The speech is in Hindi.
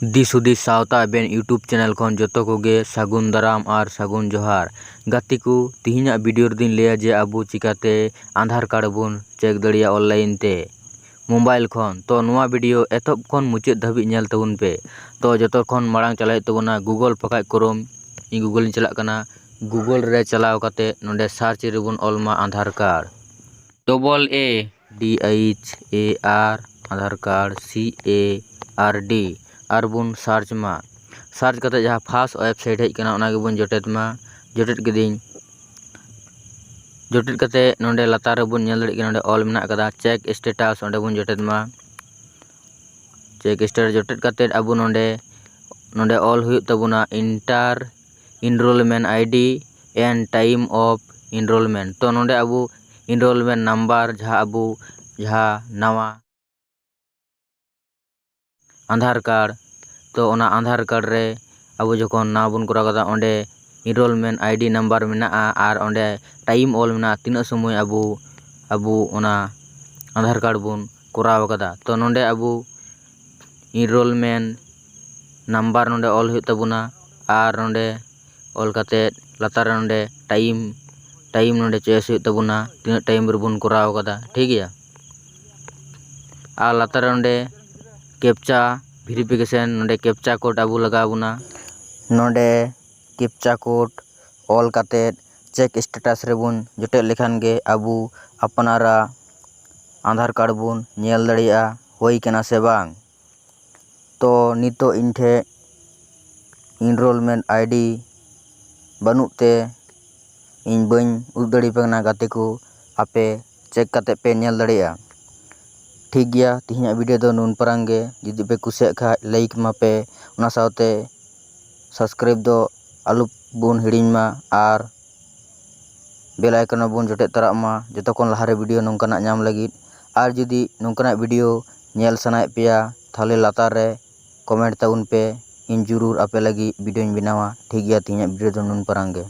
दिसहुदिस सावता बेन यूट्यूब चैनल खन जोतो कोगे सागुन दाराम और सागुन जोहार गाती को तिहिना वीडियो दिन लिया जे आबू चिकाते आधार कार्ड बुन चेक दड़िया ऑनलाइन ते मोबाइल खन तो नोआ वीडियो एतब खन मुचाद धाबी नेल तबुन पे तो जोतो खन मांग चलाय तबुना गूगल पकाय करोम इ गूगल चला कना गूगल रे चलाव काते नोंडे सर्च रेबुन ऑलमा आधार कार्ड AADHAR आधार कार्ड CARD और बुन सर्च मा सर्च करते जहाँ फास्ट वेबसाइट हेज कना ओना गेबुन जोटेट मा जोटेट गदिन जोटेट करते नोंडे लातार बुन नेल दड़ी नोंडे ऑल मेना कदा चेक स्टेटस ओंडे बुन जोटेट मा चेक स्टेटस जोटेट करते अबु नोंडे नोंडे ऑल हुई तबुना enter enrolment ID and time of enrolment तो नोंडे अबु इनरोलमेंट नंबर जहाँ अबु जहाँ नवा आधार कार्ड तो ओना आधार कार्ड रे अबु जखन ना बुन करा कदा ओंडे इनरोलमेंट आईडी नंबर मेना और ओंडे टाइम ऑल मेना तीना समय अबु ओना आधार कार्ड बुन कराव कदा तो नोंडे अबु इनरोलमेंट नंबर नोंडे ऑल हुई तबुना और नोंडे ऑल काते लातार नोंडे टाइम नोंडे चॉइस हुई तबुना तीना टाइम रे बुन कराव कदा ठीक गया और लातार नोंडे कैप्चा वेरिफिकेशन नोंडे कैप्चा कोड अबु लगाबुना नोंडे कैप्चा कोड ऑल काते चेक स्टेटस रे बुन जोटे लेखान गे अबु अपनारा आधार कार्ड बुन नेल दड़िया होई कना से बांग तो नितो इनठे इनरोलमेंट आईडी बनुते इन बइन उदड़ी पेना गाते को आपे चेक काते पे नेल दड़िया ठीक गया तिहिना वीडियो दो नुन परांगे जुदी पे कुसिया खा लाइक मापे उना सावते सब्सक्राइब दो आलू बुन हिड़िंग मा और बेल आइकन बुन जोटे तरा मा जतो कोन लहारे वीडियो नोंकाना नाम लगित और जुदी नोंकाना वीडियो नेल सनाय पेया थाले लातार रे कमेंट ताउन पे इन जरूर आपे लगी वीडियो बनावा ठीक गया तिहिना वीडियो दो नुन परांगे।